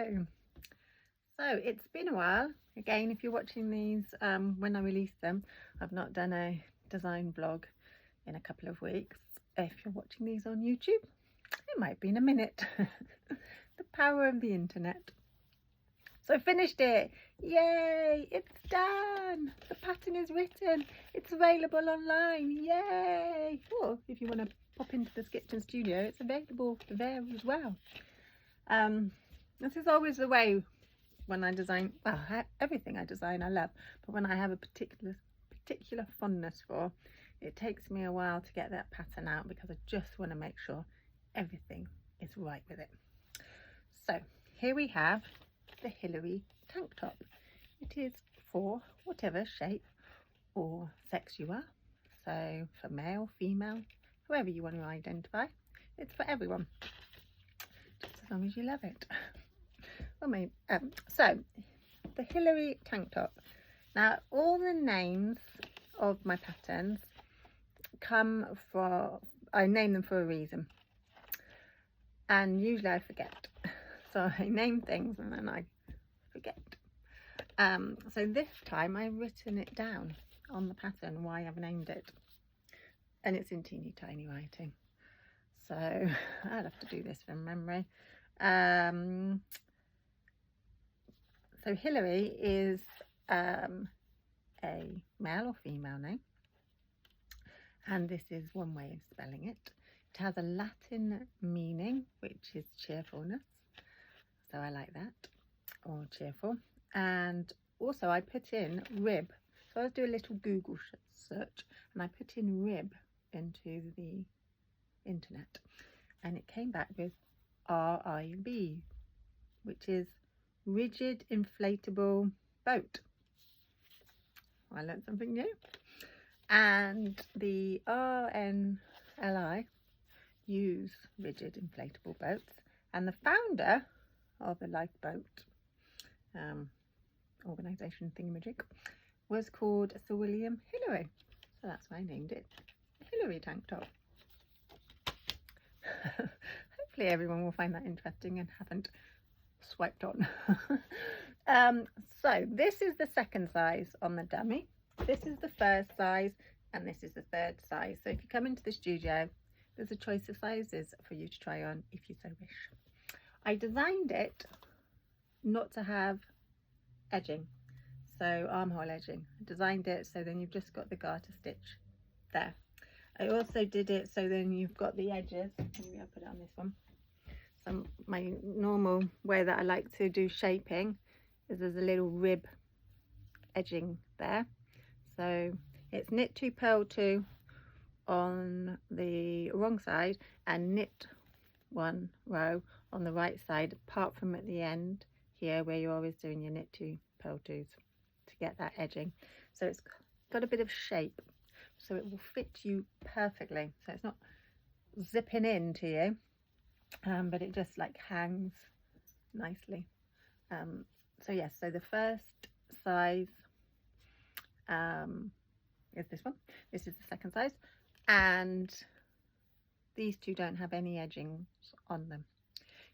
Hello. So it's been a while. Again, if you're watching these when I release them, I've not done a design vlog in a couple of weeks. If you're watching these on YouTube, it might be in a minute. The power of the internet. So I finished it. Yay! It's done. The pattern is written. It's available online. Yay! Or if you want to pop into the Sketch and Studio, it's available there as well. This is always the way when I design. Well, everything I design I love, but when I have a particular fondness for, it takes me a while to get that pattern out because I just want to make sure everything is right with it. So here we have the Hillary tank top. It is for whatever shape or sex you are, so for male, female, whoever you want to identify, it's for everyone, just as long as you love it. So the Hillary tank top. Now all the names of my patterns come from, I name them for a reason, and usually I forget, so I name things and then I forget. So this time I've written it down on the pattern why I've named it, and it's in teeny tiny writing, so I'll have to do this from memory. So Hillary is a male or female name, and this is one way of spelling it. It has a Latin meaning, which is cheerfulness, so I like that, or cheerful. And also I put in rib, so I was doing a little Google search and I put in rib into the internet, and it came back with RIB, which is rigid inflatable boat. I learned something new. And the RNLI use rigid inflatable boats, and the founder of the lifeboat organisation thingamajig was called Sir William Hillary, so that's why I named it Hillary tank top. Hopefully everyone will find that interesting and haven't swiped on. So this is the second size on the dummy, this is the first size, and this is the third size. So if you come into the studio, there's a choice of sizes for you to try on if you so wish. I designed it not to have edging, so armhole edging. I designed it so then you've just got the garter stitch there. I also did it so then you've got the edges. Maybe I'll put it on this one. So my normal way that I like to do shaping is there's a little rib edging there, so it's knit 2, purl 2 on the wrong side and knit 1 row on the right side, apart from at the end here where you're always doing your knit 2, purl 2s to get that edging. So it's got a bit of shape, so it will fit you perfectly, so it's not zipping into you, but it just like hangs nicely. So yes, so the first size is this one, this is the second size, and these two don't have any edgings on them.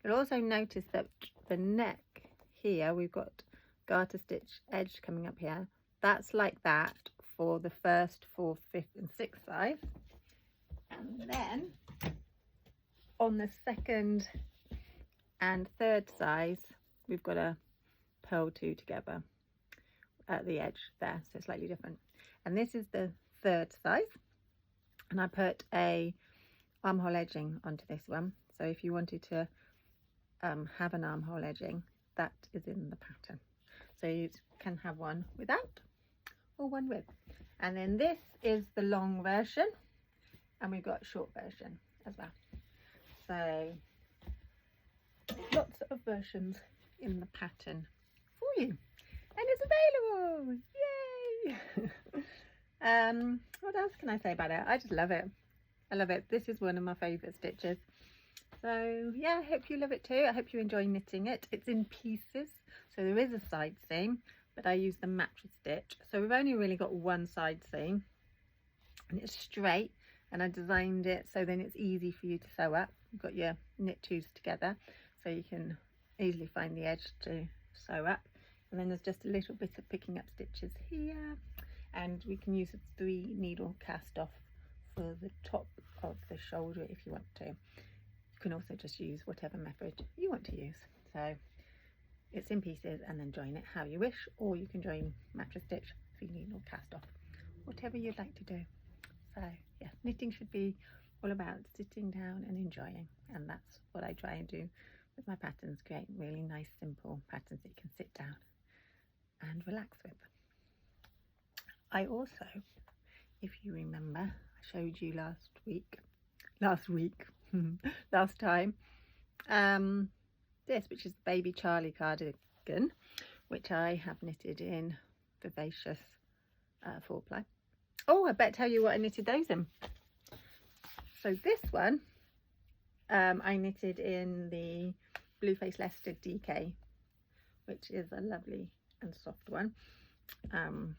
You'll also notice that the neck here, we've got garter stitch edge coming up here, that's like that for the first, 4th, 5th and 6th size, and then on the 2nd and 3rd size we've got a purl 2 together at the edge there, so slightly different. And this is the 3rd size, and I put a armhole edging onto this one, so if you wanted to have an armhole edging, that is in the pattern, so you can have one without or one with. And then this is the long version, and we've got a short version as well, so lots of versions in the pattern for you, and it's available. Yay! What else can I say about it? I just love it. I love it. This is one of my favorite stitches, so yeah, I hope you love it too. I hope you enjoy knitting it. It's in pieces, so there is a side seam, but I use the mattress stitch, so we've only really got one side seam and it's straight, and I designed it so then it's easy for you to sew up. You've got your knit 2s together, so you can easily find the edge to sew up. And then there's just a little bit of picking up stitches here, and we can use a 3 needle cast off for the top of the shoulder if you want to. You can also just use whatever method you want to use. So it's in pieces and then join it how you wish, or you can join mattress stitch, 3 needle cast off, whatever you'd like to do. So yeah, knitting should be all about sitting down and enjoying, and that's what I try and do with my patterns, create really nice simple patterns that you can sit down and relax with. I also, if you remember, I showed you last time, this, which is the Baby Charlie cardigan, which I have knitted in Vivacious 4-ply. Oh, I better tell you what I knitted those in. So this one I knitted in the Blueface Leicester DK, which is a lovely and soft one, and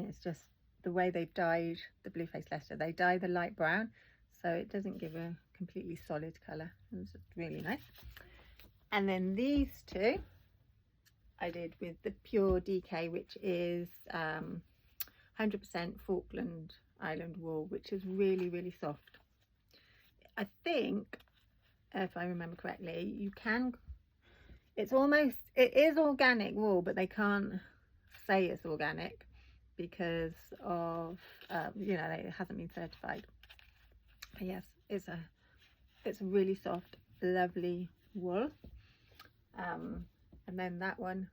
it's just the way they've dyed the Blueface Leicester. They dye the light brown, so it doesn't give a completely solid colour, and it's really nice. And then these two I did with the Pure DK, which is 100% Falkland Island wool, which is really soft. I think, if I remember correctly, you can, it is organic wool, but they can't say it's organic because of you know, it hasn't been certified. But yes, it's a really soft, lovely wool. And then that one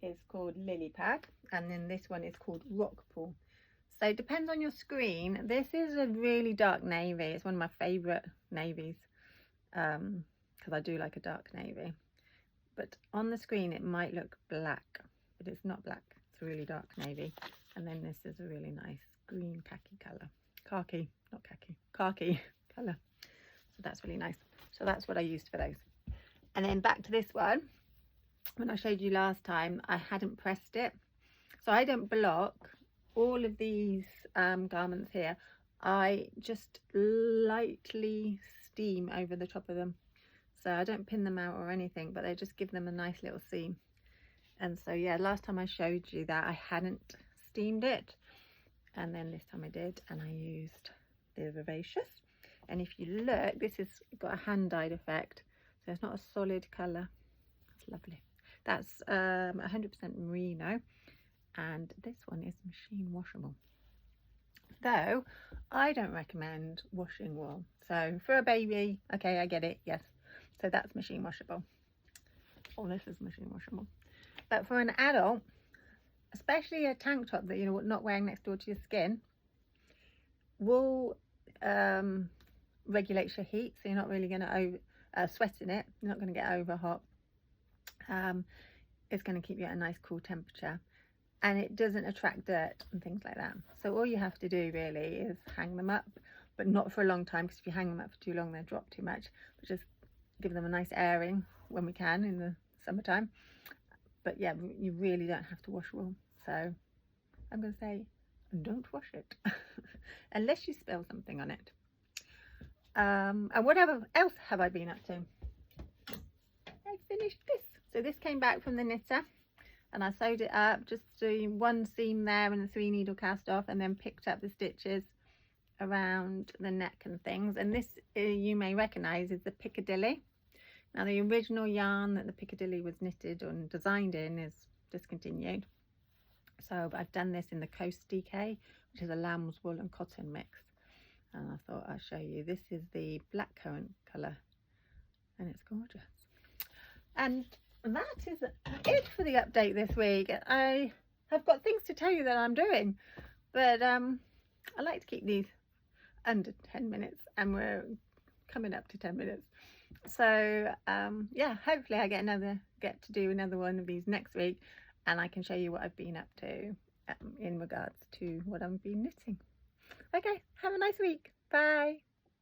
is called Lily Pad, and then this one is called Rock Pool. So it depends on your screen. This is a really dark navy. It's one of my favourite navies, because I do like a dark navy. But on the screen it might look black, but it's not black. It's a really dark navy. And then this is a really nice green khaki colour. Khaki colour. So that's really nice. So that's what I used for those. And then back to this one. When I showed you last time, I hadn't pressed it. So I don't block all of these garments here. I just lightly steam over the top of them. So I don't pin them out or anything, but they just give them a nice little seam. And so yeah, last time I showed you that I hadn't steamed it, and then this time I did, and I used the Vivacious. And if you look, this has got a hand dyed effect, so it's not a solid colour. It's lovely. That's 100% merino, and this one is machine washable, though I don't recommend washing wool. So for a baby, okay, I get it, yes, so that's machine washable. Oh, this is machine washable. But for an adult, especially a tank top that you're not wearing next door to your skin, wool regulates your heat, so you're not really going to sweat in it. You're not going to get over hot. It's going to keep you at a nice cool temperature, and it doesn't attract dirt and things like that. So all you have to do really is hang them up, but not for a long time, because if you hang them up for too long they'll drop too much. But just give them a nice airing when we can in the summertime. But yeah, you really don't have to wash wool. So I'm going to say don't wash it unless you spill something on it. And whatever else have I been up to? I finished this. So this came back from the knitter, and I sewed it up, just doing one seam there and a 3 needle cast off, and then picked up the stitches around the neck and things. And this you may recognize is the Piccadilly. Now the original yarn that the Piccadilly was knitted and designed in is discontinued, so I've done this in the Coast DK, which is a lamb's wool and cotton mix, and I thought I'd show you. This is the blackcurrant colour, and it's gorgeous. And that is it for the update this week. I have got things to tell you that I'm doing, but I like to keep these under 10 minutes, and we're coming up to 10 minutes. So yeah, hopefully I get to do another one of these next week, and I can show you what I've been up to in regards to what I've been knitting. Okay, have a nice week. Bye.